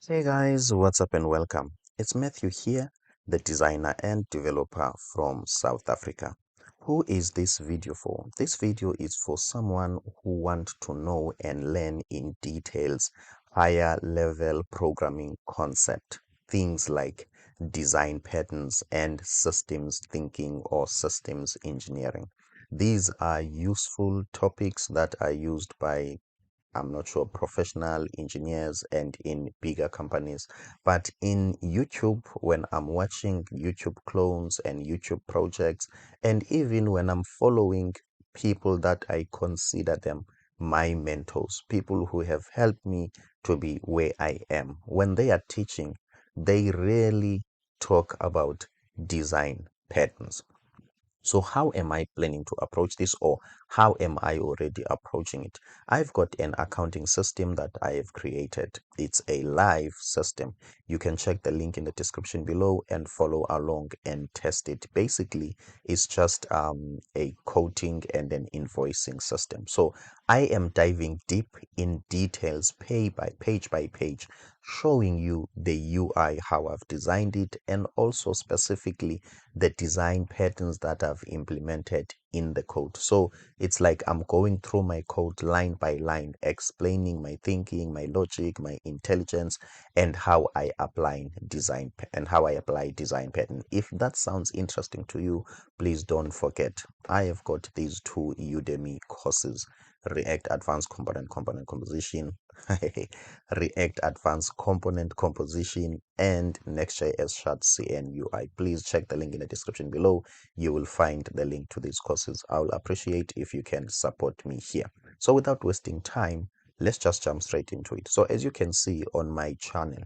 Hey guys, what's up and welcome. It's Matthew here, the designer and developer from South Africa. Who is this video for? This video is for someone who wants to know and learn in details higher level programming concept, things like design patterns and systems thinking or systems engineering. These are useful topics that are used by I'm not sure, professional engineers and in bigger companies. But in YouTube, when I'm watching YouTube clones and YouTube projects, and even when I'm following people that I consider them my mentors, people who have helped me to be where I am, when they are teaching, they rarely talk about design patterns. So how am I planning to approach this, or how am I already approaching it? I've got an accounting system that I have created. It's a live system. You can check the link in the description below and follow along and test it. Basically, it's just a quoting and an invoicing system. So I am diving deep in details, page by page, showing you the UI, how I've designed it, and also specifically the design patterns that I've implemented in the code. So it's like I'm going through my code line by line, explaining my thinking, my logic, my intelligence, and how I apply design pattern. If that sounds interesting to you, please don't forget I have got these two Udemy courses: React Advanced Component Composition, React Advanced Component Composition, and Next.js ShadCN UI. Please check the link in the description below. You will find the link to these courses. I will appreciate if you can support me here. So without wasting time, let's just jump straight into it. So as you can see on my channel,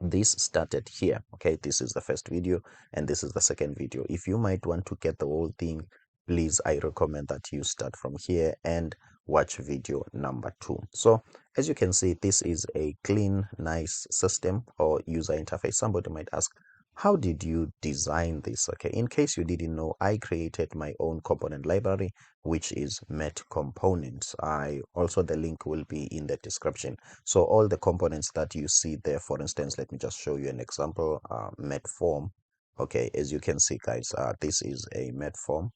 this started here. Okay, this is the first video and this is the second video. If you might want to get the whole thing, please, I recommend that you start from here and watch video number 2. So as you can see, this is a clean, nice system or user interface. Somebody might ask, how did you design this? Okay, in case you didn't know, I created my own component library, which is Met Components. The link will be in the description. So all the components that you see there, for instance, let me just show you an example. Met form. Okay, as you can see, guys, this is a met form.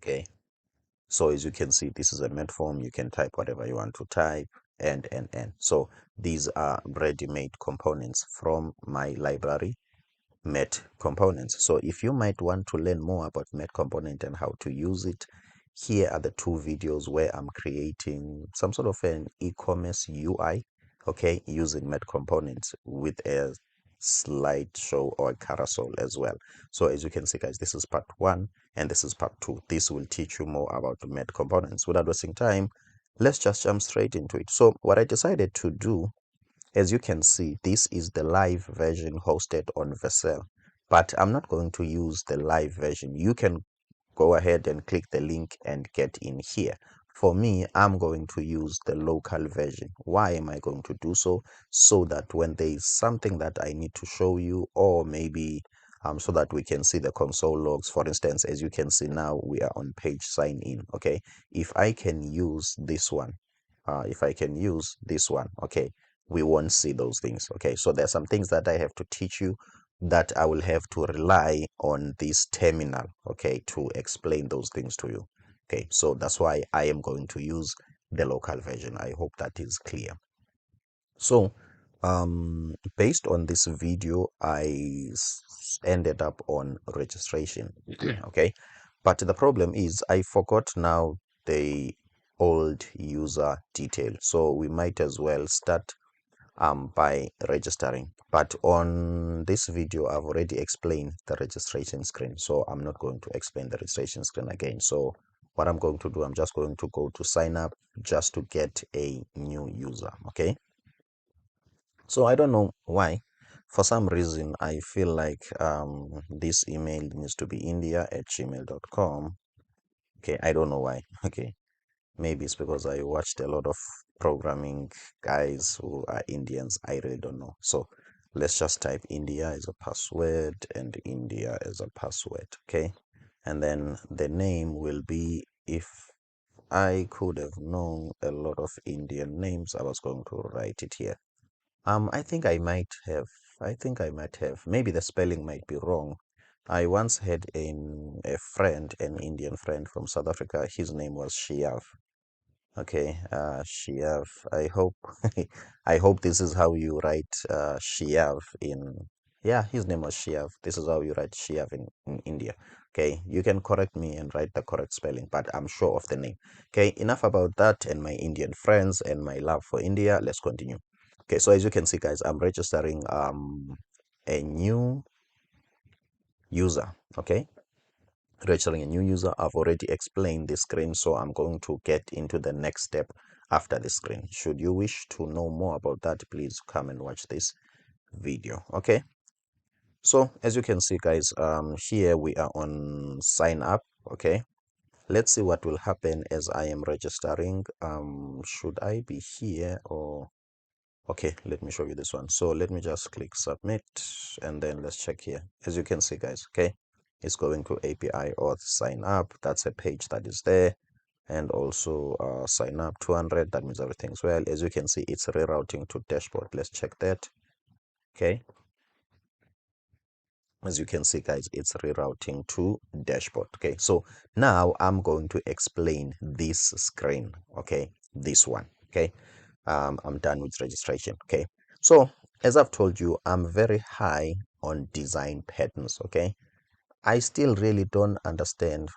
Okay, so as you can see, this is a met form. You can type whatever you want to type, and so these are ready-made components from my library, Met Components. So if you might want to learn more about Met Component and how to use it, here are the 2 videos where I'm creating some sort of an e-commerce UI, okay, using Met Components with a slideshow or a carousel as well. So as you can see, guys, this is part 1 and this is part 2. This will teach you more about Met Components. Without wasting time, let's just jump straight into it. So what I decided to do, as you can see, this is the live version hosted on Vercel, but I'm not going to use the live version. You can go ahead and click the link and get in here. For me, I'm going to use the local version. Why am I going to do so? So that when there is something that I need to show you, or maybe so that we can see the console logs. For instance, as you can see now, we are on page sign in. Okay, if I can use this one, okay, we won't see those things. Okay, so there's some things that I have to teach you that I will have to rely on this terminal, okay, to explain those things to you. Okay, so that's why I am going to use the local version. I hope that is clear. So based on this video, ended up on registration. Okay, but the problem is I forgot now the old user detail, so we might as well start by registering. But on this video, I've already explained the registration screen, so I'm not going to explain the registration screen again. So what I'm going to do, I'm just going to go to sign up just to get a new user. Okay, so I don't know why, for some reason I feel like this email needs to be india@gmail.com. Okay, I don't know why. Okay, maybe it's because I watched a lot of programming guys who are Indians. I really don't know. So let's just type India as a password and India as a password. Okay, and then the name will be, if I could have known a lot of Indian names, I was going to write it here. I think I might have. I think I might have. Maybe the spelling might be wrong. I once had a friend, an Indian friend from South Africa. His name was Shiav. Okay, Shiav. I hope I hope this is how you write Shiav in. Yeah, his name was Shiav. This is how you write Shiav in India. Okay, you can correct me and write the correct spelling, but I'm sure of the name. Okay, enough about that and my Indian friends and my love for India. Let's continue. Okay, so as you can see, guys, I'm registering a new user. Okay, registering a new user. I've already explained the screen, so I'm going to get into the next step after the screen. Should you wish to know more about that, please come and watch this video. Okay, so as you can see, guys, here we are on sign up. Okay, let's see what will happen as I am registering. Should I be here or okay, let me show you this one. So let me just click submit and then let's check here. As you can see, guys, okay, it's going to API auth sign up. That's a page that is there. And also sign up 200. That means everything's well. As you can see, it's rerouting to dashboard. Let's check that. Okay. As you can see, guys, it's rerouting to dashboard. Okay, so now I'm going to explain this screen. Okay, this one. Okay, I'm done with registration. Okay, so as I've told you, I'm very high on design patterns. Okay, I still really don't understand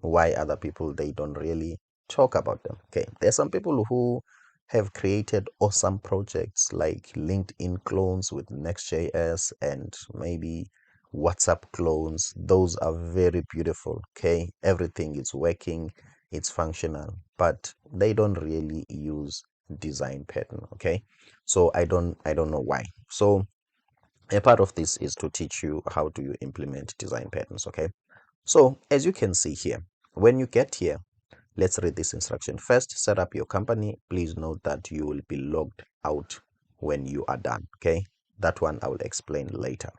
why other people they don't really talk about them. Okay, there's some people who have created awesome projects like LinkedIn clones with Next.js and maybe WhatsApp clones. Those are very beautiful. Okay, everything is working, it's functional, but they don't really use design pattern. Okay, so I don't know why. So a part of this is to teach you how do you implement design patterns. Okay, so as you can see here, when you get here, let's read this instruction. First, set up your company. Please note that you will be logged out when you are done. Okay, that one I will explain later.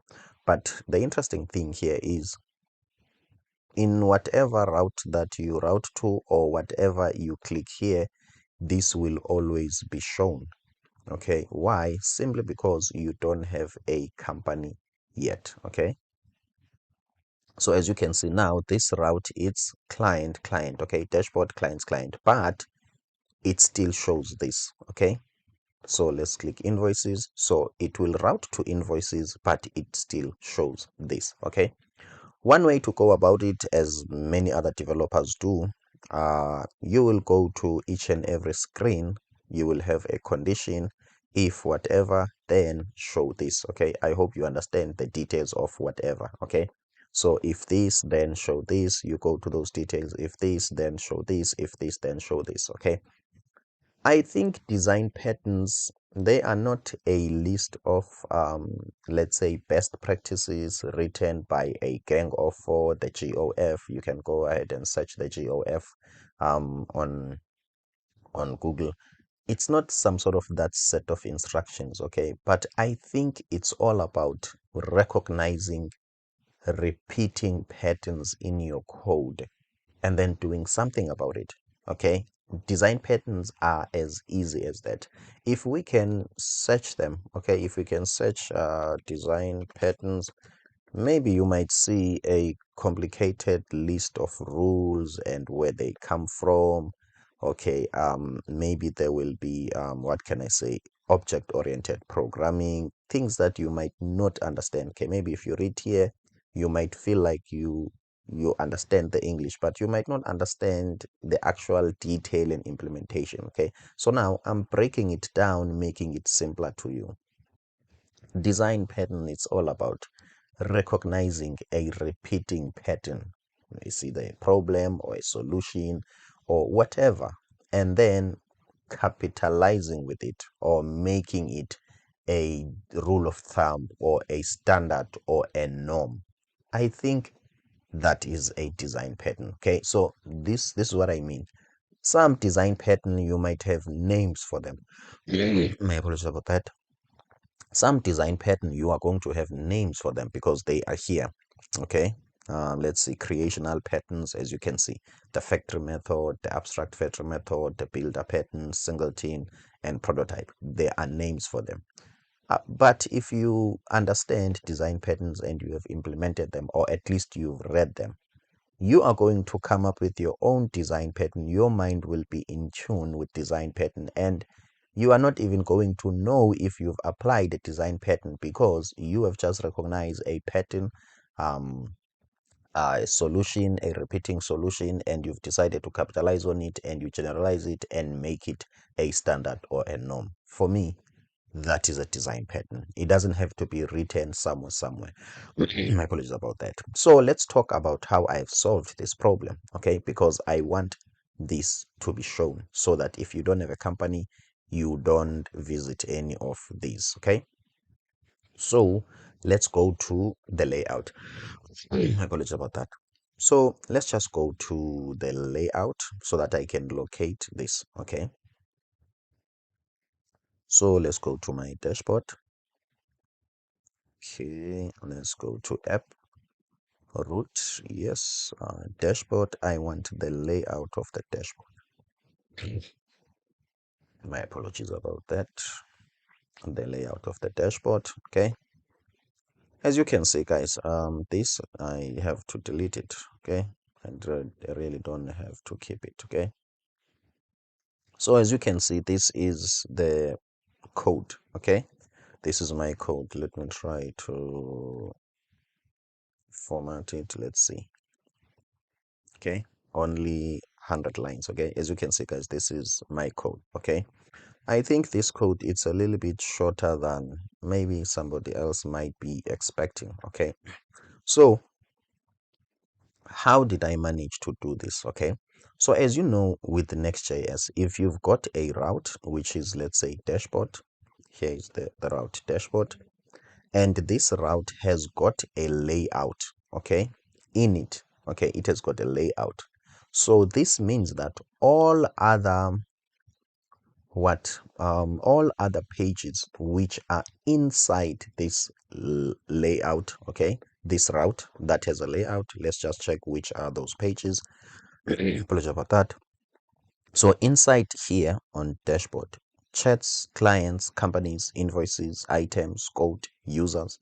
But the interesting thing here is in whatever route that you route to or whatever you click here, this will always be shown. Okay, why? Simply because you don't have a company yet. Okay, so as you can see now, this route it's client client. Okay, dashboard clients client, but it still shows this. Okay, so let's click invoices. So it will route to invoices, but it still shows this. Okay, one way to go about it, as many other developers do, you will go to each and every screen. You will have a condition. If whatever, then show this. Okay, I hope you understand the details of whatever. Okay, so if this, then show this. You go to those details. If this, then show this. If this, then show this. Okay, I think design patterns, they are not a list of let's say best practices written by a gang of four, the GOF. You can go ahead and search the GOF on Google. It's not some sort of that set of instructions. Okay, but I think it's all about recognizing repeating patterns in your code and then doing something about it. Okay, design patterns are as easy as that. If we can search them, okay, if we can search design patterns, maybe you might see a complicated list of rules and where they come from. Okay, maybe there will be what can I say, object oriented programming, things that you might not understand. Okay, maybe if you read here, you might feel like you understand the English, but you might not understand the actual detail and implementation. Okay, so now I'm breaking it down, making it simpler to you. Design pattern, it's all about recognizing a repeating pattern. It's either a problem or a solution or whatever, and then capitalizing with it or making it a rule of thumb or a standard or a norm. I think that is a design pattern. Okay, so this is what I mean. Some design pattern you might have names for them. My apologies about that. Some design pattern you are going to have names for them because they are here. Okay, let's see, creational patterns. As you can see, the factory method, the abstract factory method, the builder pattern, singleton, and prototype, there are names for them. But if you understand design patterns and you have implemented them, or at least you've read them, you are going to come up with your own design pattern. Your mind will be in tune with design pattern, and you are not even going to know if you've applied a design pattern, because you have just recognized a pattern, um, a solution, a repeating solution, and you've decided to capitalize on it, and you generalize it and make it a standard or a norm. For me, that is a design pattern. It doesn't have to be written somewhere. My apologies about that. So let's talk about how I've solved this problem, okay? Because I want this to be shown so that if you don't have a company, you don't visit any of these, okay? So let's go to the layout. My apologies about that. So let's just go to the layout so that I can locate this, okay? So let's go to my dashboard. Okay, let's go to app root. Yes, dashboard. I want the layout of the dashboard. My apologies about that. The layout of the dashboard. Okay, as you can see, guys, this I have to delete it. Okay, and I really don't have to keep it. Okay, so as you can see, this is the code. Okay, this is my code. Let me try to format it. Let's see. Okay, only 100 lines. Okay, as you can see, guys, this is my code. Okay, I think this code, it's a little bit shorter than maybe somebody else might be expecting. Okay, so how did I manage to do this? Okay, so as you know, with Next.js, if you've got a route, which is, let's say, dashboard, here is the route dashboard, and this route has got a layout, okay, in it. Okay, it has got a layout. So this means that all other pages which are inside this layout, okay, this route that has a layout, let's just check which are those pages. Apologize about that. So inside here on dashboard, chats, clients, companies, invoices, items, code, users,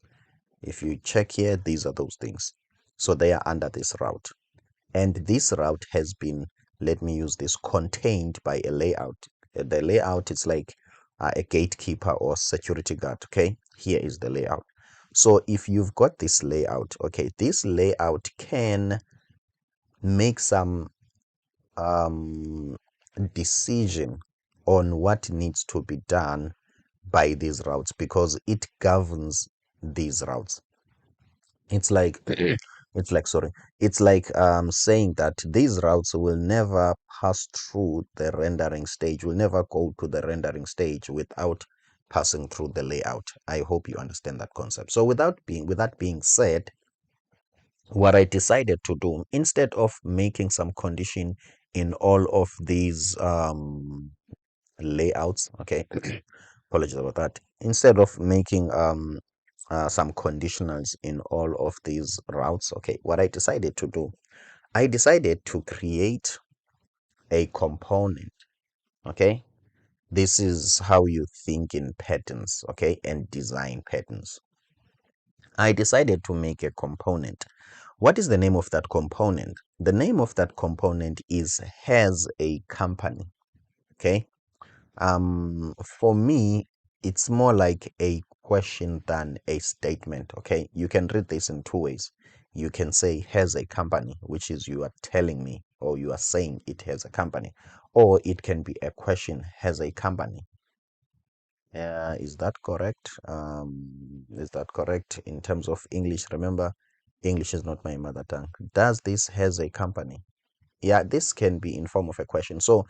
if you check here, these are those things. So they are under this route. And this route has been, let me use this, contained by a layout. The layout is like a gatekeeper or security guard. Okay, here is the layout. So if you've got this layout, okay, this layout can make some decision on what needs to be done by these routes, because it governs these routes. It's like it's like saying that these routes will never pass through the rendering stage, will never go to the rendering stage without passing through the layout. I hope you understand that concept. So with that being said, what I decided to do, instead of making some condition in all of these layouts, okay, apologies about that, instead of making some conditionals in all of these routes, okay, what I decided to do, I decided to create a component. Okay, this is how you think in patterns, okay, and design patterns. I decided to make a component. What is the name of that component? The name of that component is has a company. Okay, for me, it's more like a question than a statement. Okay, you can read this in two ways. You can say has a company, which is you are telling me or you are saying it has a company, or it can be a question, has a company. Is that correct? Is that correct in terms of English? Remember, English is not my mother tongue. Does this has a company? Yeah, this can be in form of a question. So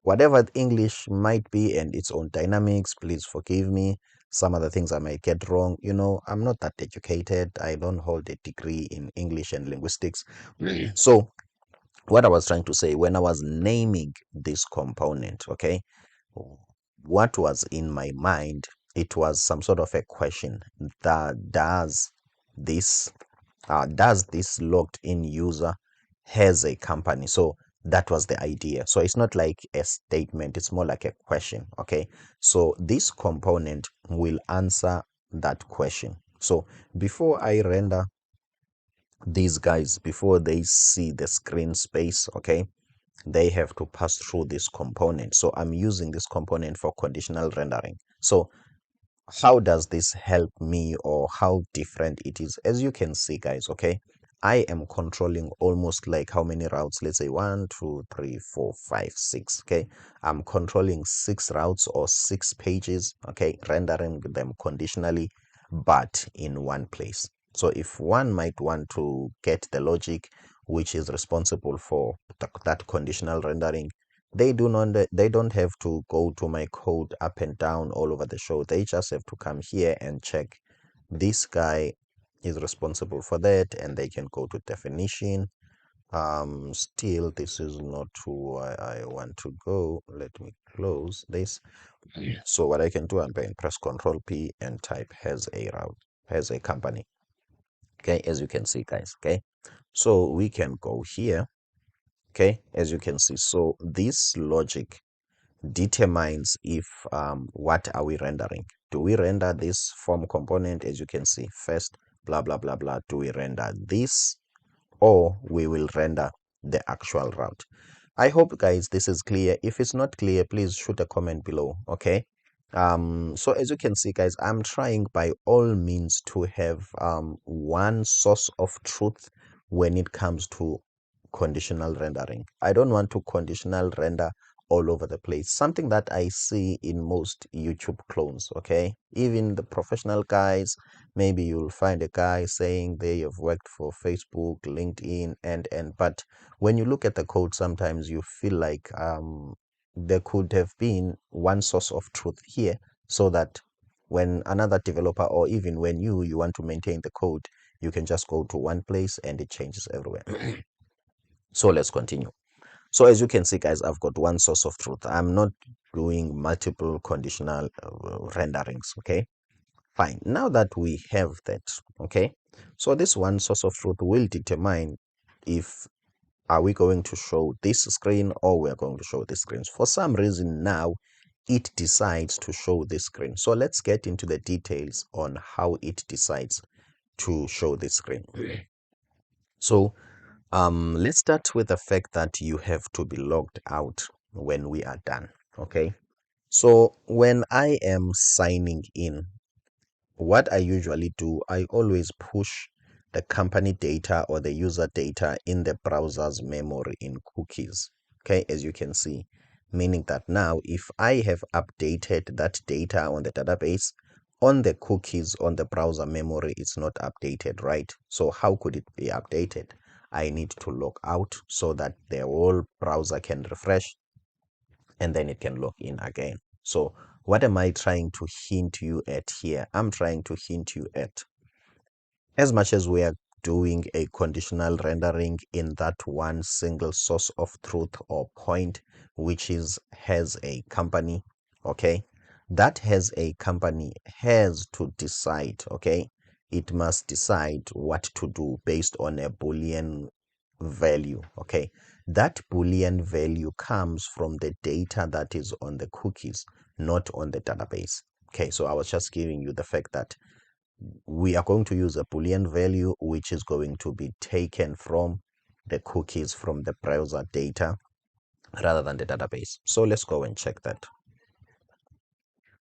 whatever English might be and its own dynamics, please forgive me. Some of the things I might get wrong. You know, I'm not that educated. I don't hold a degree in English and linguistics. So what I was trying to say when I was naming this component, okay, what was in my mind, it was some sort of a question that this does this logged in user has a company? So That was the idea. So it's not like a statement, it's more like a question. Okay, so this component will answer that question. So before I render these guys, before they see the screen space, okay, they have to pass through this component. So I'm using this component for conditional rendering. So how does this help me, or how different it is? As you can see, guys, okay, I am controlling almost like how many routes? Let's say 1, 2, 3, 4, 5, 6. Okay, I'm controlling 6 routes or 6 pages, okay, rendering them conditionally but in one place. So if one might want to get the logic which is responsible for that conditional rendering, they don't have to go to my code up and down all over the show. They just have to come here and check this guy is responsible for that, and they can go to definition. Still, this is not where I want to go. Let me close this. So what I can do, I'm going to press Control P and type has a route, has a company. Okay, as you can see, guys. Okay, so we can go here. Okay, as you can see, so this logic determines if what are we rendering. Do we render this form component? As you can see, first blah blah blah blah, do we render this, or we will render the actual route? I hope, guys, this is clear. If it's not clear, please shoot a comment below. Okay, so as you can see, guys, I'm trying by all means to have one source of truth when it comes to conditional rendering. I don't want to conditional render all over the place. Something that I see in most YouTube clones, okay? Even the professional guys, maybe you'll find a guy saying they have worked for Facebook, LinkedIn, and but when you look at the code, sometimes you feel like there could have been one source of truth here, so that when another developer, or even when you want to maintain the code, you can just go to one place and it changes everywhere. So let's continue. So as you can see, guys, I've got one source of truth. I'm not doing multiple conditional renderings. Okay, fine. Now that we have that, okay, so this one source of truth will determine if are we going to show this screen or we're going to show this screen. For some reason now it decides to show this screen. So let's get into the details on how it decides to show this screen. So let's start with the fact that you have to be logged out when we are done. Okay, so when I am signing in, what I usually do, I always push the company data or the user data in the browser's memory in cookies. Okay, as you can see, meaning that now if I have updated that data on the database, on the cookies on the browser memory, it's not updated, right? So how could it be updated? I need to log out so that the whole browser can refresh and then it can log in again. So what am I trying to hint you at here? I'm trying to hint you at, as much as we are doing a conditional rendering in that one single source of truth or point, which is has a company, okay, that has a company has to decide, okay, it must decide what to do based on a Boolean value. Okay, that Boolean value comes from the data that is on the cookies, not on the database. Okay, so I was just giving you the fact that we are going to use a Boolean value which is going to be taken from the cookies, from the browser data, rather than the database. So let's go and check that.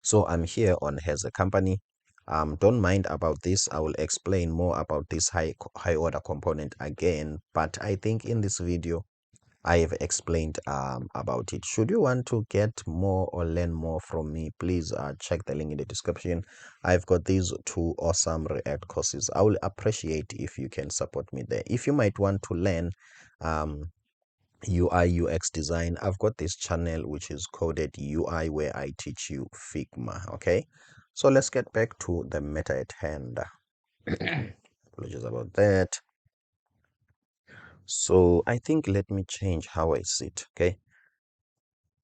So I'm here on has a company. Don't mind about this. I will explain more about this high order component again, but I think in this video I have explained about it. Should you want to get more or learn more from me, please check the link in the description. I've got these 2 awesome React courses. I will appreciate if you can support me there. If you might want to learn UI UX design, I've got this channel which is coded UI, where I teach you Figma. Okay, so let's get back to the matter at hand. Apologies about that. So I think let me change how I sit. Okay,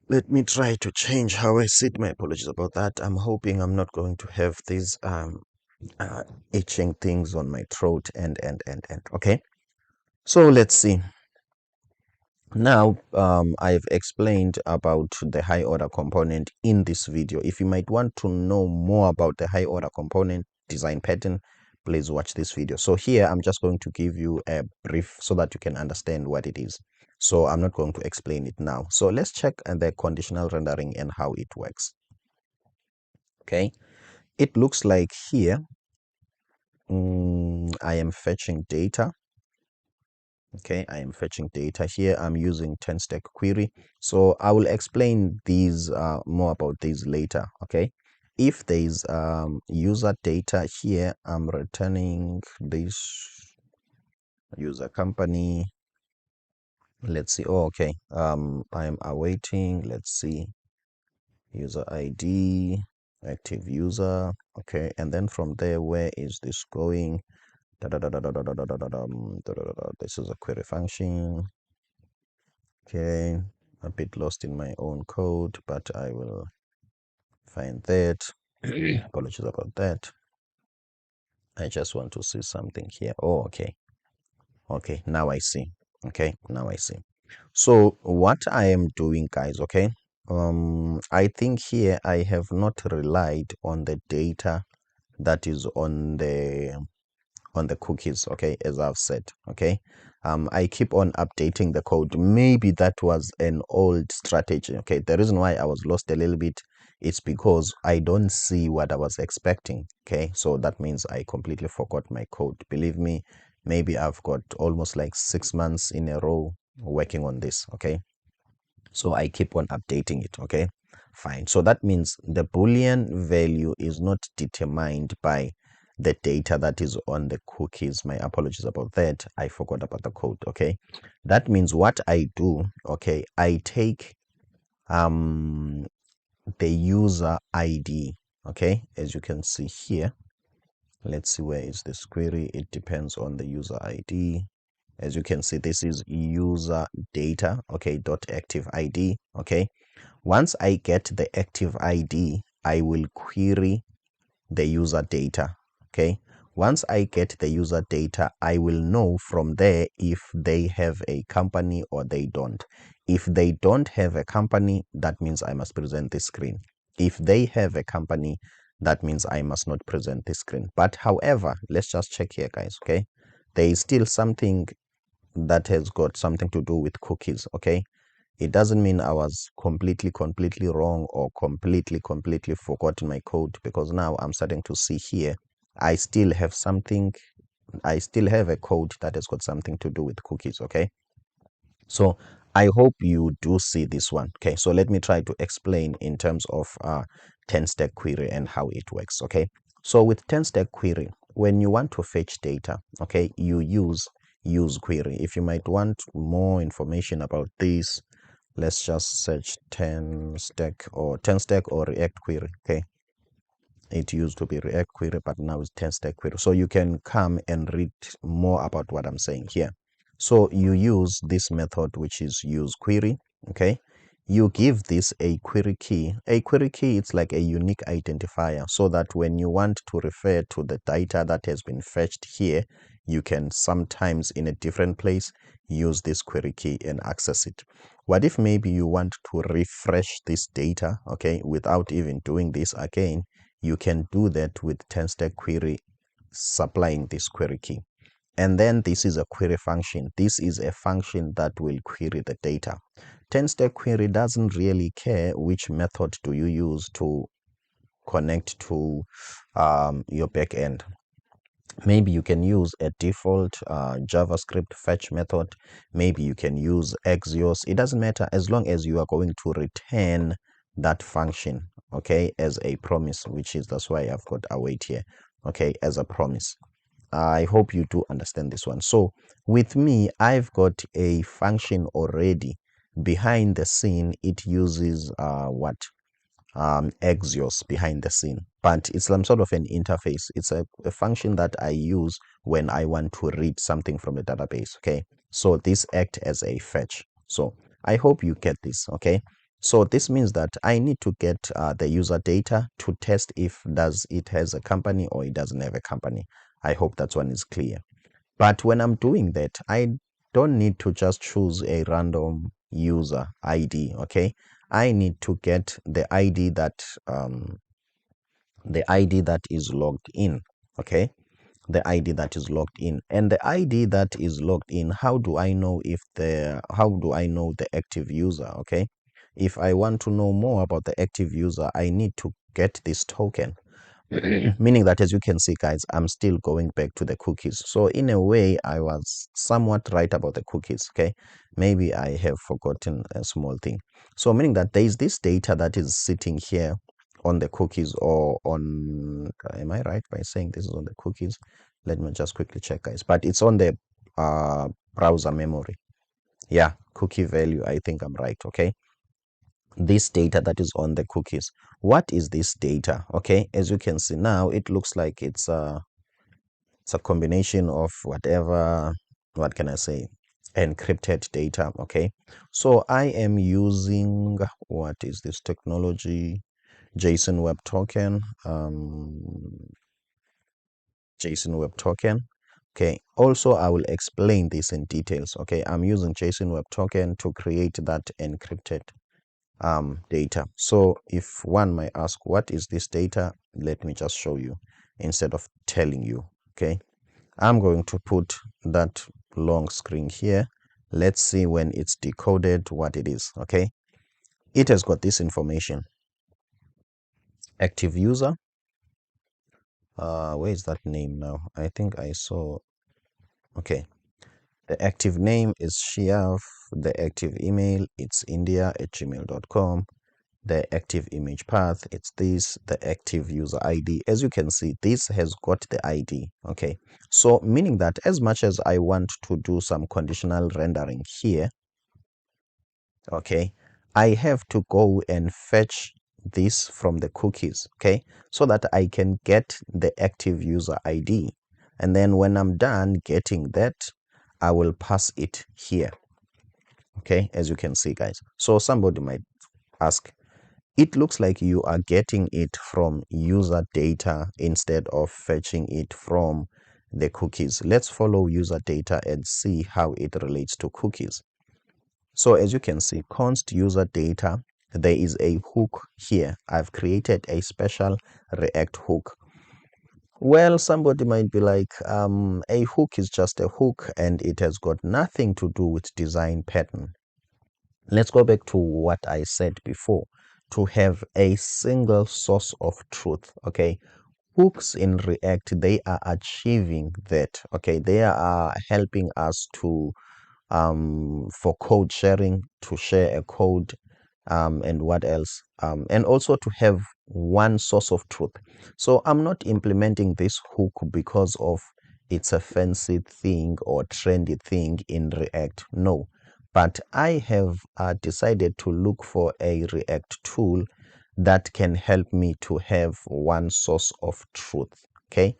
let me try to change how I sit. My apologies about that. I'm hoping I'm not going to have these itching things on my throat and okay. So let's see. Now, I've explained about the high order component in this video. If you might want to know more about the high order component design pattern, please watch this video. So here, I'm just going to give you a brief so that you can understand what it is. So I'm not going to explain it now. So let's check the conditional rendering and how it works. Okay, it looks like here, I am fetching data. Okay, I am fetching data here. I'm using 10-stack query. So I will explain these more about these later. Okay, if there is user data here, I'm returning this user company. Let's see. Oh, okay. I'm awaiting. Let's see. User ID, active user. Okay, and then from there, where is this going? This is a query function. Okay, a bit lost in my own code, but I will find that. Apologies about that. I just want to see something here. Oh, okay. Okay, now I see. Okay, now I see. So what I am doing, guys, okay, I think here I have not relied on the data that is on the cookies, okay, as I've said. Okay, I keep on updating the code. Maybe that was an old strategy. Okay, the reason why I was lost a little bit, it's because I don't see what I was expecting. Okay, so that means I completely forgot my code. Believe me, maybe I've got almost like 6 months in a row working on this. Okay, so I keep on updating it. Okay, fine. So that means the Boolean value is not determined by the data that is on the cookies. My apologies about that. I forgot about the code. Okay, that means what I do, okay, I take the user ID. Okay, as you can see here, let's see, where is this query? It depends on the user ID. As you can see, this is user data. Okay, dot active ID. Okay, once I get the active ID, I will query the user data. Okay, once I get the user data, I will know from there if they have a company or they don't. If they don't have a company, that means I must present this screen. If they have a company, that means I must not present this screen. But however, let's just check here, guys. Okay, there is still something that has got something to do with cookies. Okay, it doesn't mean I was completely wrong or completely forgotten my code, because now I'm starting to see here I still have something. I still have a code that has got something to do with cookies. Okay, so I hope you do see this one. Okay, so let me try to explain in terms of 10-stack query and how it works. Okay, so with 10-stack query, when you want to fetch data, okay, you use query. If you might want more information about this, let's just search 10-stack or React query. Okay, it used to be React query, but now it's 10-stack query. So you can come and read more about what I'm saying here. So you use this method, which is use query. Okay, you give this a query key. A query key, it's like a unique identifier, so that when you want to refer to the data that has been fetched here, you can sometimes in a different place use this query key and access it. What if maybe you want to refresh this data, okay, without even doing this again? You can do that with 10-stack query, supplying this query key. And then this is a query function. This is a function that will query the data. 10-stack query doesn't really care which method do you use to connect to your backend. Maybe you can use a default JavaScript fetch method. Maybe you can use Axios. It doesn't matter, as long as you are going to return that function, okay, as a promise, which is, that's why I've got await here, okay, as a promise. I hope you do understand this one. So with me, I've got a function already behind the scene. It uses Axios behind the scene, but it's some sort of an interface. It's a function that I use when I want to read something from a database. Okay, so this act as a fetch. So I hope you get this. Okay, so this means that I need to get the user data to test if does it has a company or it doesn't have a company. I hope that one is clear. But when I'm doing that, don't need to just choose a random user ID. Okay, I need to get the ID that is logged in. Okay, the ID that is logged in. And the ID that is logged in, how do I know the active user? Okay, if I want to know more about the active user, I need to get this token. Meaning that, as you can see, guys, I'm still going back to the cookies. So in a way, I was somewhat right about the cookies. Okay, maybe I have forgotten a small thing. So meaning that there is this data that is sitting here on the cookies, or on, am I right by saying this is on the cookies? Let me just quickly check, guys, but it's on the browser memory. Yeah, cookie value, I think I'm right. Okay, this data that is on the cookies. What is this data? Okay, as you can see now, it looks like it's a combination of whatever, what can I say, encrypted data. Okay, so I am using, what is this technology? JSON Web Token. JSON Web Token. Okay, also I will explain this in details. Okay, I'm using JSON Web Token to create that encrypted data. So if one might ask, what is this data? Let me just show you instead of telling you. Okay, I'm going to put that long screen here. Let's see when it's decoded what it is. Okay, it has got this information: active user. Where is that name now? I think I saw. Okay, the active name is Shiav. The active email, it's india@gmail.com. The active image path, it's this. The active user ID, as you can see, this has got the ID. Okay, so meaning that as much as I want to do some conditional rendering here, okay, I have to go and fetch this from the cookies. Okay, so that I can get the active user ID, and then when I'm done getting that, I will pass it here. Okay, as you can see, guys. So somebody might ask, it looks like you are getting it from user data instead of fetching it from the cookies. Let's follow user data and see how it relates to cookies. So as you can see, const user data, there is a hook here. I've created a special React hook. Well, somebody might be like, a hook is just a hook and it has got nothing to do with design pattern. Let's go back to what I said before, to have a single source of truth. Okay, hooks in React, they are achieving that. Okay, they are helping us to for code sharing, to share a code, and what else, and also to have one source of truth. So I'm not implementing this hook because of it's a fancy thing or trendy thing in React. No, but I have decided to look for a React tool that can help me to have one source of truth. Okay,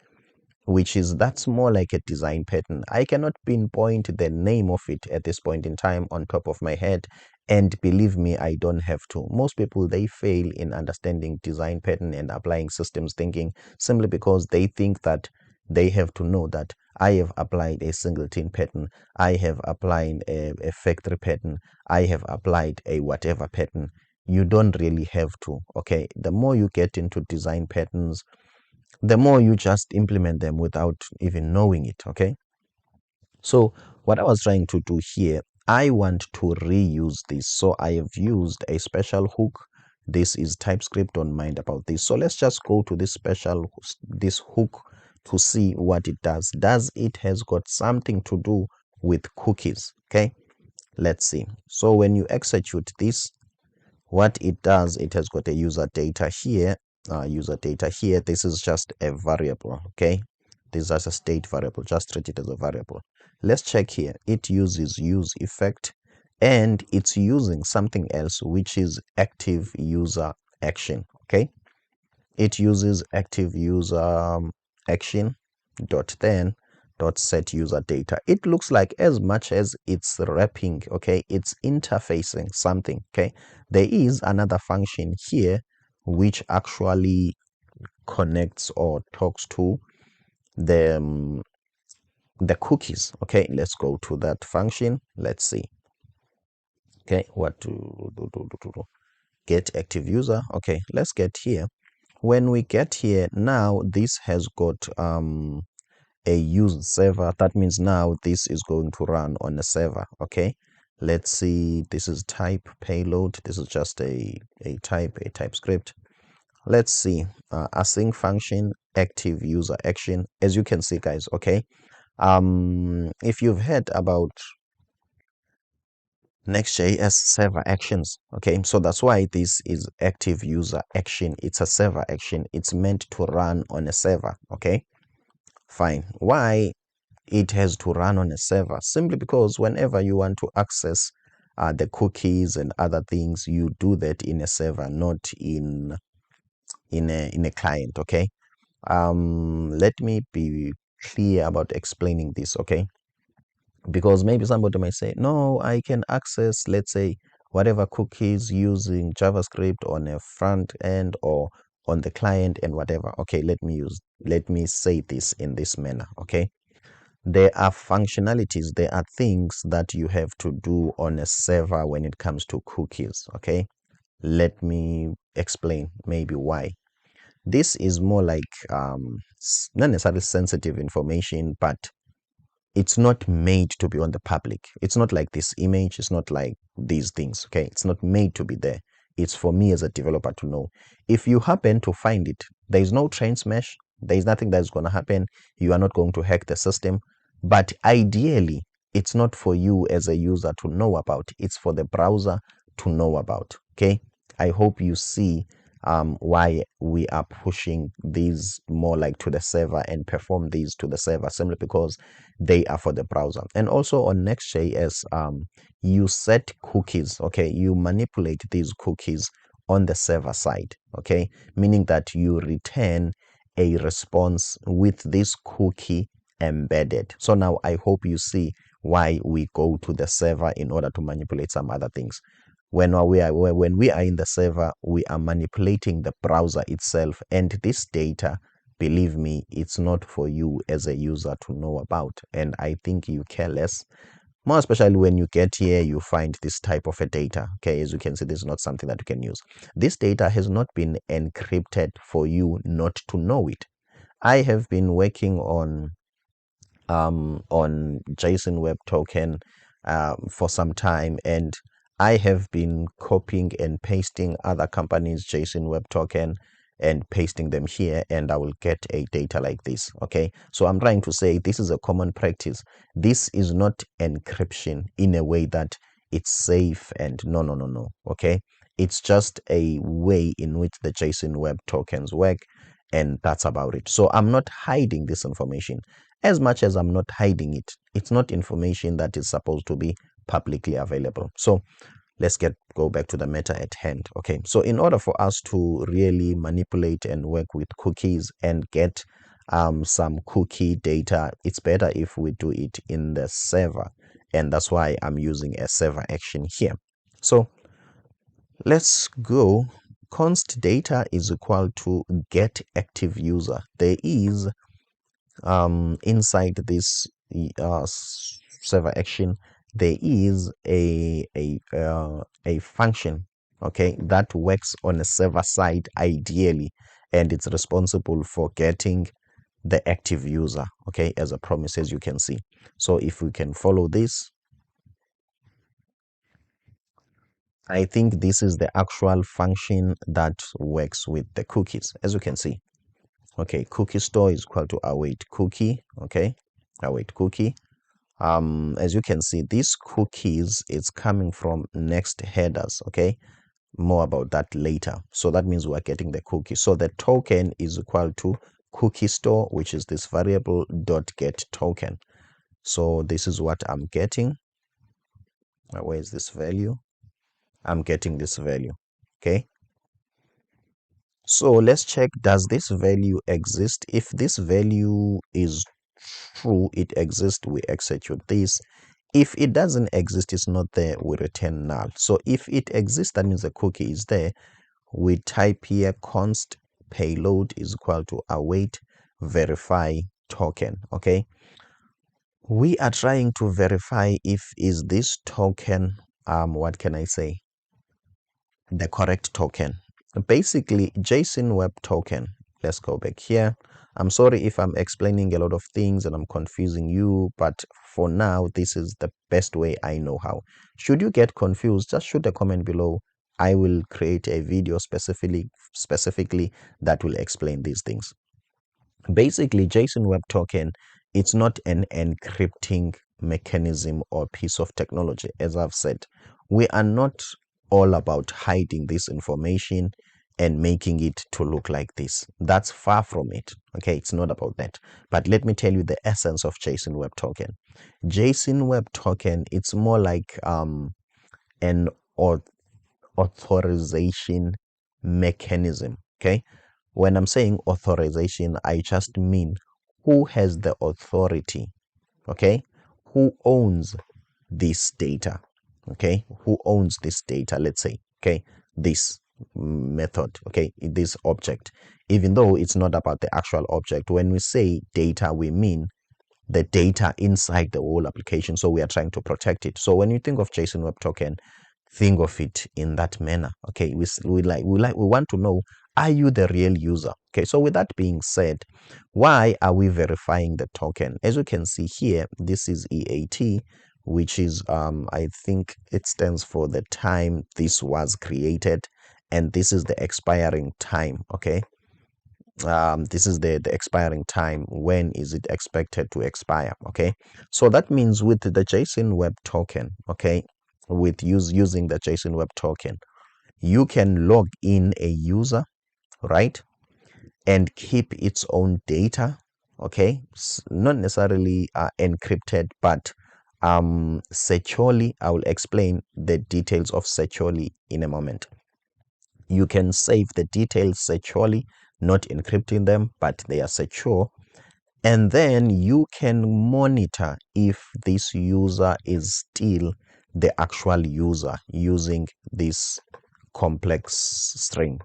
that's more like a design pattern. I cannot pinpoint the name of it at this point in time on top of my head, and believe me, I don't have to. Most people, they fail in understanding design pattern and applying systems thinking simply because they think that they have to know that I have applied a singleton pattern, I have applied a factory pattern, I have applied a whatever pattern. You don't really have to. Okay, the more you get into design patterns, the more you just implement them without even knowing it. Okay, so what I was trying to do here, I want to reuse this, so I have used a special hook. This is TypeScript. Don't mind about this. So let's just go to this hook to see what it does it has got something to do with cookies? Okay, let's see. So when you execute this, what it does, it has got a user data here. This is just a variable. Okay, this is just a state variable. Just treat it as a variable. Let's check here. It uses use effect, and it's using something else, which is active user action. Okay, it uses active user action dot then dot set user data. It looks like as much as it's wrapping, okay, it's interfacing something. Okay, there is another function here which actually connects or talks to the the cookies. Okay, let's go to that function. Let's see. Okay, what to get active user. Okay, let's get here. When we get here now, this has got a used server. That means now this is going to run on a server. Okay, let's see. This is type payload. This is just a type script. Let's see. Async function, active user action. As you can see, guys. Okay, if you've heard about Next.js server actions, okay, so that's why this is active user action. It's a server action. It's meant to run on a server. Okay, fine. Why it has to run on a server? Simply because whenever you want to access the cookies and other things, you do that in a server, not in a client. Okay, let me be clear about explaining this. Okay, because maybe somebody might say, no, I can access, let's say, whatever cookies using JavaScript on a front end or on the client and whatever. Okay, let me say this in this manner. Okay, there are functionalities, there are things that you have to do on a server when it comes to cookies. Okay, let me explain maybe why. This is more like not necessarily sensitive information, but it's not made to be on the public. It's not like this image. It's not like these things. Okay, it's not made to be there. It's for me as a developer to know. If you happen to find it, there is no train smash. There is nothing that's going to happen. You are not going to hack the system. But ideally, it's not for you as a user to know about. It's for the browser to know about. Okay, I hope you see why we are pushing these more like to the server and perform these to the server, simply because they are for the browser. And also on Next.js, you set cookies. Okay, you manipulate these cookies on the server side. Okay, meaning that you return a response with this cookie embedded. So now I hope you see why we go to the server in order to manipulate some other things. When we are in the server, we are manipulating the browser itself, and this data, believe me, it's not for you as a user to know about. And I think you care less, more especially when you get here, you find this type of a data. Okay, as you can see, this is not something that you can use. This data has not been encrypted for you not to know it. I have been working on JSON Web Token for some time, and I have been copying and pasting other companies' JSON Web Token and pasting them here, and I will get a data like this. Okay, so I'm trying to say this is a common practice. This is not encryption in a way that it's safe, and no. Okay, it's just a way in which the JSON Web Tokens work, and that's about it. So I'm not hiding this information. As much as I'm not hiding it, it's not information that is supposed to be publicly available. So let's go back to the matter at hand. Okay, so in order for us to really manipulate and work with cookies and get some cookie data, it's better if we do it in the server, and that's why I'm using a server action here. So let's go. Const data is equal to get active user. There is inside this server action, there is a function, okay, that works on a server side ideally, and it's responsible for getting the active user, okay, as a promise, as you can see. So if we can follow this, I think this is the actual function that works with the cookies, as you can see. Okay, cookie store is equal to await cookie. Okay, await cookie. As you can see, these cookies is coming from next headers. Okay, more about that later. So that means we're getting the cookie. So the token is equal to cookie store, which is this variable dot get token. So this is what I'm getting. Where is this value? I'm getting this value. Okay, so let's check, does this value exist? If this value is true, it exists, we execute this. If it doesn't exist, it's not there, we return null. So if it exists, that means the cookie is there. We type here const payload is equal to await verify token. Okay, We are trying to verify if is this token, what can I say, the correct token. Basically, JSON Web Token. Let's go back here. I'm sorry if I'm explaining a lot of things and I'm confusing you, but for now, this is the best way I know how. Should you get confused, just shoot a comment below. I will create a video specifically that will explain these things. Basically, JSON Web Token, it's not an encrypting mechanism or piece of technology. As I've said, we are not all about hiding this information and making it to look like this. That's far from it. Okay, it's not about that. But let me tell you the essence of JSON Web Token. JSON Web Token, it's more like an authorization mechanism. Okay, when I'm saying authorization, I just mean who has the authority. Okay, who owns this data. Okay, who owns this data, let's say. Okay, this method, okay, this object, even though it's not about the actual object. When we say data, we mean the data inside the whole application, so we are trying to protect it. So when you think of JSON Web Token, think of it in that manner. Okay, we want to know, are you the real user? Okay, so with that being said, why are we verifying the token? As you can see here, this is EAT, which is I think it stands for the time this was created, and this is the expiring time. Okay, this is the expiring time. When is it expected to expire? Okay, so that means with the JSON Web Token, okay, with using the JSON Web Token, you can log in a user, right, and keep its own data. Okay, not necessarily encrypted, but securely. I will explain the details of securely in a moment. You can save the details securely, not encrypting them, but they are secure. And then you can monitor if this user is still the actual user using this complex string.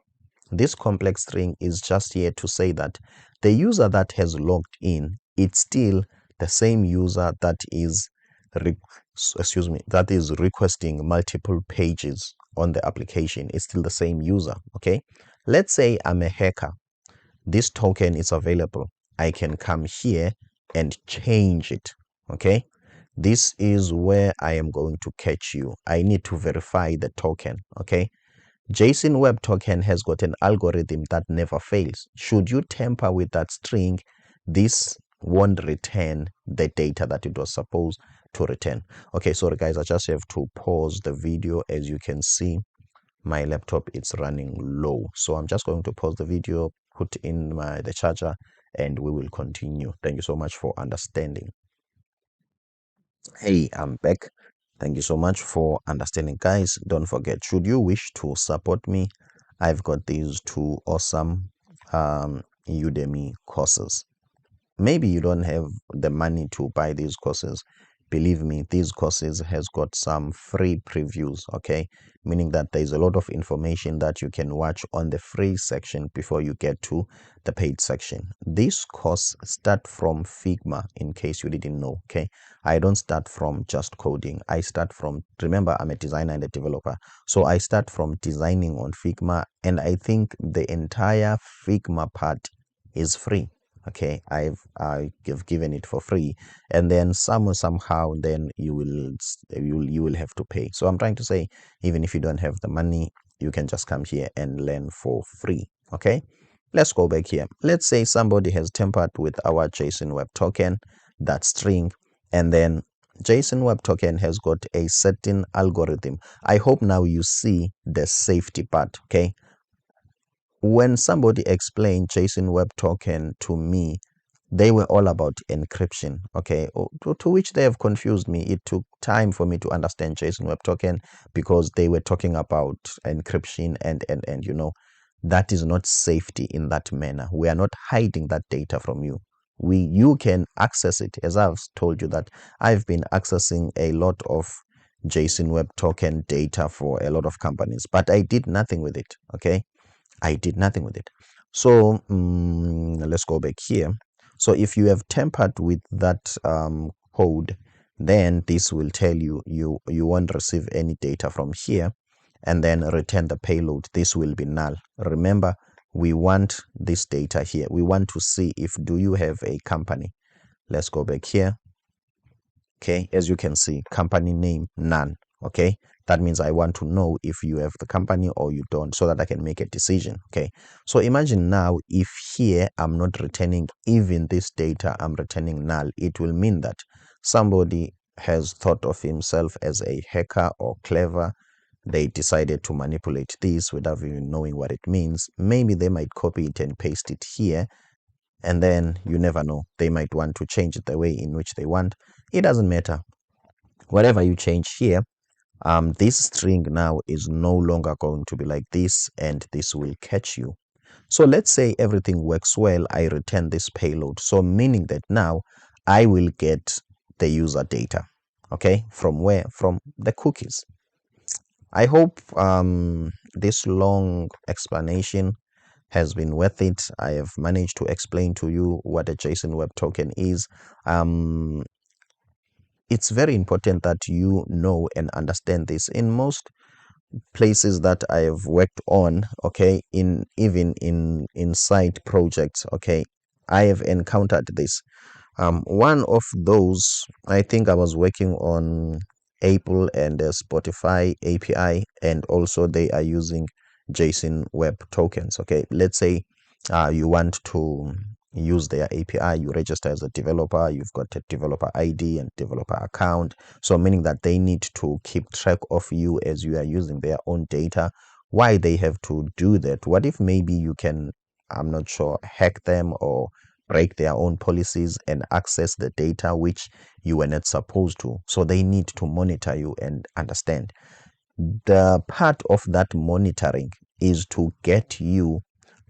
This complex string is just here to say that the user that has logged in, it's still the same user that is that is requesting multiple pages on the application. It's still the same user. Okay, let's say I'm a hacker. This token is available. I can come here and change it. Okay, this is where I am going to catch you. I need to verify the token. Okay, JSON Web Token has got an algorithm that never fails. Should you tamper with that string, this won't return the data that it was supposed to return. Okay, sorry guys, I just have to pause the video. As you can see, my laptop is running low, so I'm just going to pause the video, put in the charger, and we will continue. Thank you so much for understanding. Hey, I'm back. Thank you so much for understanding, guys. Don't forget, should you wish to support me, I've got these two awesome Udemy courses. Maybe you don't have the money to buy these courses. Believe me, these courses has got some free previews. Okay, meaning that there's a lot of information that you can watch on the free section before you get to the paid section. This course start from Figma, in case you didn't know. Okay, I don't start from just coding. I start from, remember, I'm a designer and a developer, so I start from designing on Figma, and I think the entire Figma part is free. Okay, I've given it for free, and then somehow then you will have to pay. So I'm trying to say, even if you don't have the money, you can just come here and learn for free. Okay, let's go back here. Let's say somebody has tampered with our JSON Web Token, that string, and then JSON Web Token has got a certain algorithm. I hope now you see the safety part. Okay, when somebody explained JSON Web Token to me, they were all about encryption. Okay, to which they have confused me. It took time for me to understand JSON Web Token, because they were talking about encryption, and you know, that is not safety in that manner. We are not hiding that data from you. You can access it. As I've told you that I've been accessing a lot of JSON Web Token data for a lot of companies, but I did nothing with it. Okay, I did nothing with it. So let's go back here. So if you have tampered with that code, then this will tell you you won't receive any data from here, and then return the payload. This will be null. Remember, we want this data here. We want to see if do you have a company. Let's go back here. Okay, as you can see, company name none. Okay, that means I want to know if you have the company or you don't, so that I can make a decision. Okay, so imagine now if here I'm not returning even this data, I'm returning null. It will mean that somebody has thought of himself as a hacker or clever. They decided to manipulate this without even knowing what it means. Maybe they might copy it and paste it here, and then you never know, they might want to change it the way in which they want. It doesn't matter. Whatever you change here, this string now is no longer going to be like this, and this will catch you. So let's say everything works well, I return this payload, so meaning that now I will get the user data. Okay, from where? From the cookies. I hope this long explanation has been worth it. I have managed to explain to you what a JSON Web Token is. It's very important that you know and understand this. In most places that I have worked on, okay, even in side projects, okay, I have encountered this. One of those, I think I was working on Apple and Spotify API, and also they are using JSON Web Tokens. Okay, let's say you want to use their API, you register as a developer, you've got a developer ID and developer account, so meaning that they need to keep track of you as you are using their own data. Why they have to do that? What if maybe you can, I'm not sure, hack them or break their own policies and access the data which you were not supposed to? So they need to monitor you and understand. The part of that monitoring is to get you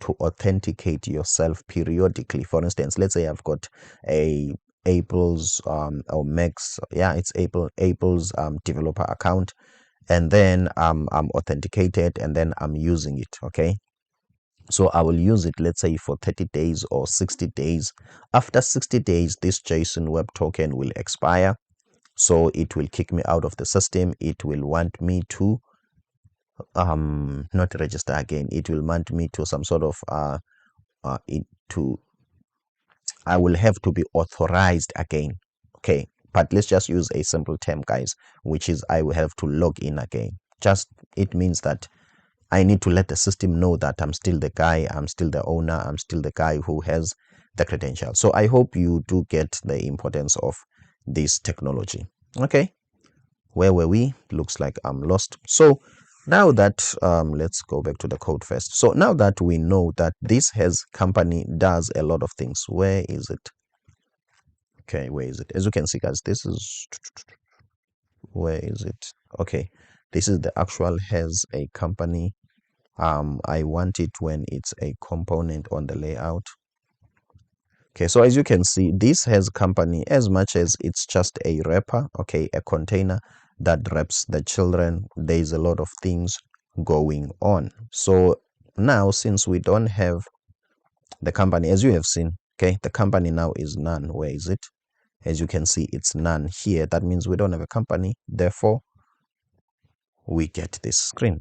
to authenticate yourself periodically. For instance, let's say I've got a Apple's or Macs, yeah, it's Apple's developer account, and then I'm authenticated, and then I'm using it. Okay, so I will use it, let's say, for 30 days or 60 days. After 60 days, this JSON Web Token will expire. So it will kick me out of the system. It will want me to not register again. It will want me to some sort of I will have to be authorized again. Okay, but let's just use a simple term, guys, which is I will have to log in again. Just, it means that I need to let the system know that I'm still the guy, I'm still the owner, I'm still the guy who has the credentials. So I hope you do get the importance of this technology. Okay, where were we? Looks like I'm lost. So now that let's go back to the code first. So now that we know that this has company does a lot of things, where is it? Okay, where is it? As you can see, guys, this is, where is it? Okay, this is the actual has a company. I want it when it's a component on the layout. Okay, so as you can see, this has company as much as it's just a wrapper, okay, a container that wraps the children. There's a lot of things going on. So now, since we don't have the company, as you have seen, okay, the company now is none. Where is it? As you can see, it's none here. That means we don't have a company. Therefore, we get this screen.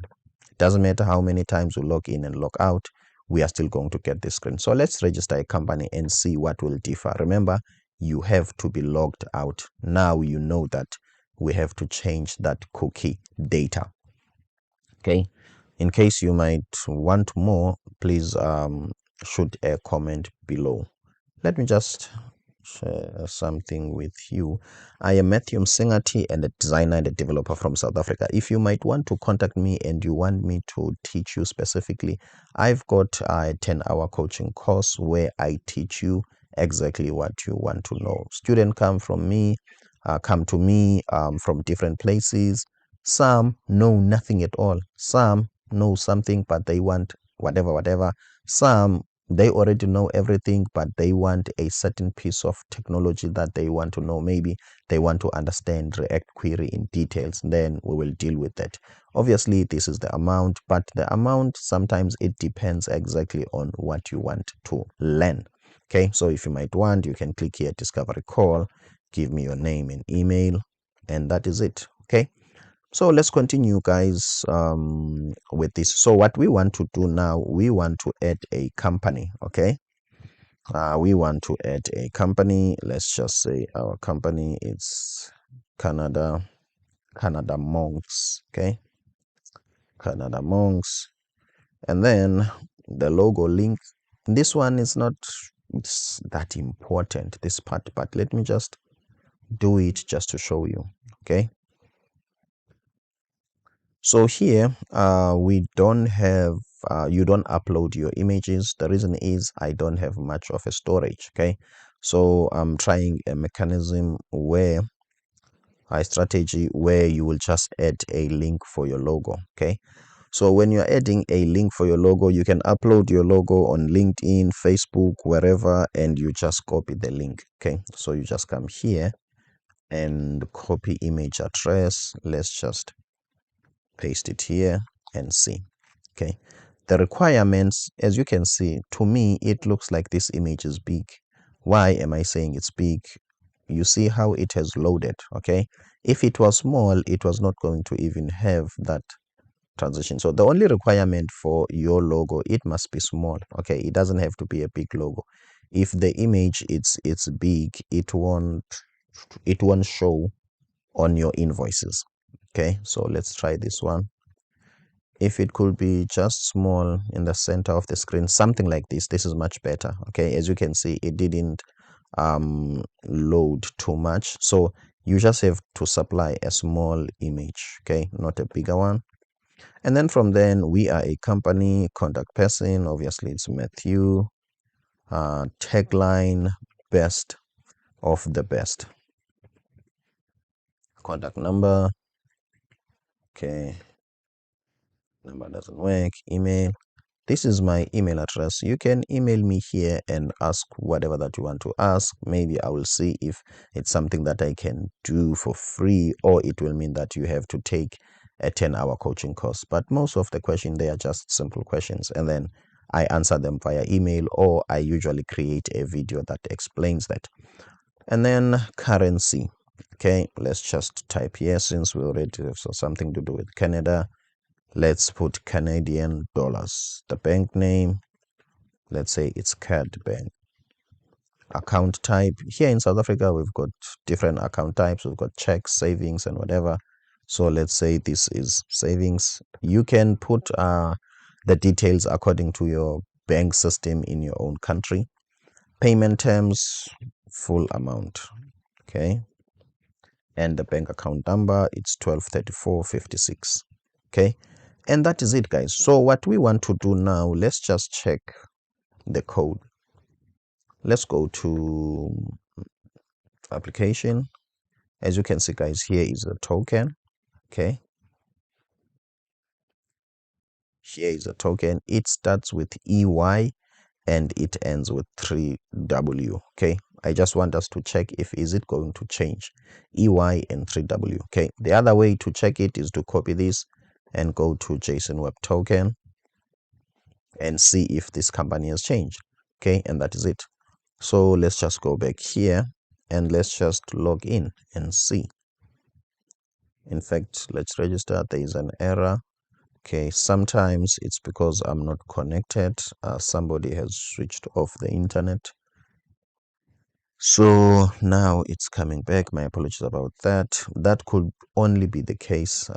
It doesn't matter how many times we log in and log out, we are still going to get this screen. So let's register a company and see what will differ. Remember, you have to be logged out. Now you know that we have to change that cookie data. Okay, in case you might want more, please shoot a comment below. Let me just share something with you. I am Matthew Msingati, and a designer and a developer from South Africa. If you might want to contact me and you want me to teach you specifically, I've got a 10-hour coaching course where I teach you exactly what you want to know. Students come to me from different places. Some know nothing at all. Some know something, but they want whatever. Some, they already know everything, but they want a certain piece of technology that they want to know. Maybe they want to understand React query in details. Then we will deal with that. Obviously, this is the amount, but the amount, sometimes it depends exactly on what you want to learn. Okay, so if you might want, you can click here, discovery call, give me your name and email, and that is it. Okay, so let's continue, guys, with this. So what we want to do now, we want to add a company. Okay, we want to add a company. Let's just say our company is Canada Monks. Okay, Canada Monks. And then the logo link, this one is not that important, this part, but let me just do it just to show you. Okay, so here we don't have you don't upload your images. The reason is I don't have much of a storage. Okay, so I'm trying a mechanism where a strategy where you will just add a link for your logo. Okay, so when you're adding a link for your logo, you can upload your logo on LinkedIn, Facebook, wherever, and you just copy the link. Okay, so you just come here and copy image address. Let's just paste it here and see. Okay, the requirements, as you can see, to me it looks like this image is big. Why am I saying it's big? You see how it has loaded. Okay, if it was small, it was not going to even have that transition. So the only requirement for your logo, it must be small. Okay, it doesn't have to be a big logo. If the image it's big, it won't show on your invoices. Okay, so let's try this one. If it could be just small in the center of the screen, something like this is much better. Okay, as you can see, it didn't load too much, so you just have to supply a small image. Okay, not a bigger one. And then from then, we are a company. Contact person, obviously it's Matthew. Tagline, best of the best. Contact number, okay, number doesn't work. Email, this is my email address. You can email me here and ask whatever that you want to ask. Maybe I will see if it's something that I can do for free, or it will mean that you have to take a 10-hour coaching course. But most of the questions, they are just simple questions, and then I answer them via email, or I usually create a video that explains that. And then currency. Okay, let's just type here, since we already have something to do with Canada. Let's put Canadian dollars. The bank name, let's say it's CAD Bank. Account type, here in South Africa, we've got different account types. We've got checks, savings, and whatever. So let's say this is savings. You can put the details according to your bank system in your own country. Payment terms, full amount. Okay, and the bank account number, it's 123456. Okay, and that is it, guys. So what we want to do now, let's just check the code. Let's go to application. As you can see, guys, here is a token. Okay, here is a token. It starts with EY and it ends with 3W. Okay, I just want us to check if is it going to change, EY and 3W. Okay, the other way to check it is to copy this and go to JSON Web Token and see if this company has changed. Okay, and that is it. So let's just go back here and let's just log in and see. In fact, let's register. There is an error. Okay, sometimes it's because I'm not connected. Somebody has switched off the internet. So now it's coming back. My apologies about that. That could only be the case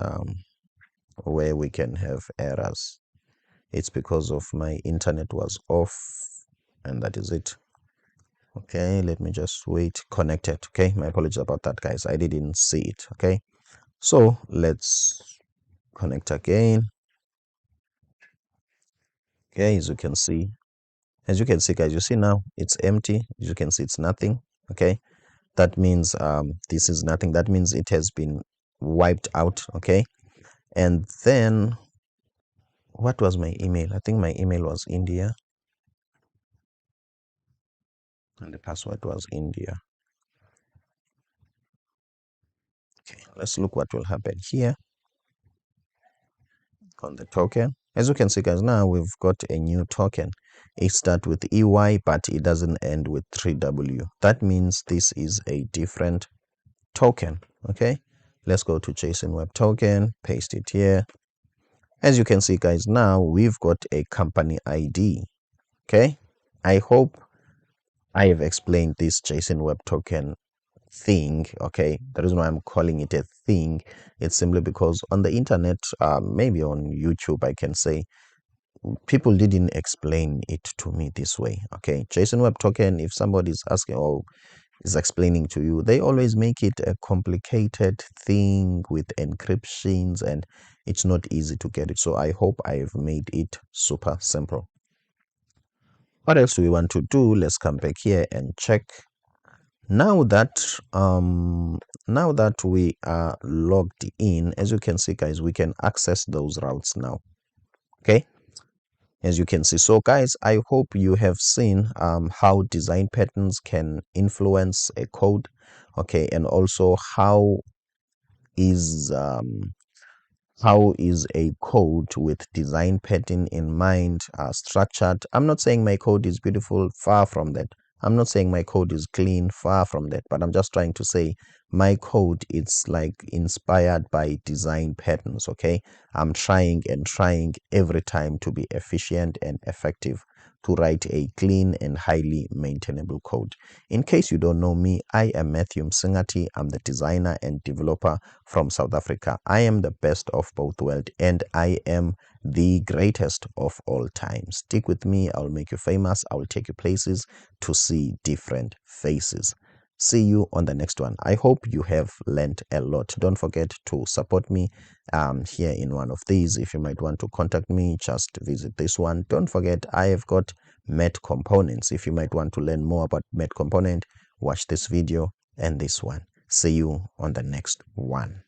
where we can have errors. It's because of my internet was off, and that is it. Okay, let me just wait. Connected. Okay, my apologies about that, guys. I didn't see it. Okay, so let's connect again. Okay, as you can see, guys, you see now it's empty. As you can see, it's nothing. Okay, that means this is nothing. That means it has been wiped out. Okay, and then what was my email? I think my email was India, and the password was India. Okay, let's look what will happen here on the token. As you can see, guys, now we've got a new token. It starts with EY, but it doesn't end with 3W. That means this is a different token. Okay, let's go to JSON Web Token, paste it here. As you can see, guys, now we've got a company ID. Okay, I hope I have explained this JSON Web Token thing. Okay, the reason why I'm calling it a thing, it's simply because on the internet, maybe on YouTube, I can say, people didn't explain it to me this way. Okay, JSON Web Token, if somebody is asking or is explaining to you, they always make it a complicated thing with encryptions, and it's not easy to get it. So I hope I've made it super simple. What else do we want to do? Let's come back here and check. Now that we are logged in, as you can see, guys, we can access those routes now. Okay, as you can see. So guys, I hope you have seen how design patterns can influence a code. Okay, and also is how is a code with design pattern in mind structured. I'm not saying my code is beautiful, far from that. I'm not saying my code is clean, far from that, but I'm just trying to say my code is like inspired by design patterns. Okay, I'm trying and trying every time to be efficient and effective to write a clean and highly maintainable code. In case you don't know me, I am Matthew Msingati. I'm the designer and developer from South Africa. I am the best of both worlds, and I am the greatest of all time. Stick with me, I'll make you famous. I'll take you places to see different faces. See you on the next one. I hope you have learned a lot. Don't forget to support me here in one of these. If you might want to contact me, just visit this one. Don't forget, I have got Met Components. If you might want to learn more about Met Component, watch this video and this one. See you on the next one.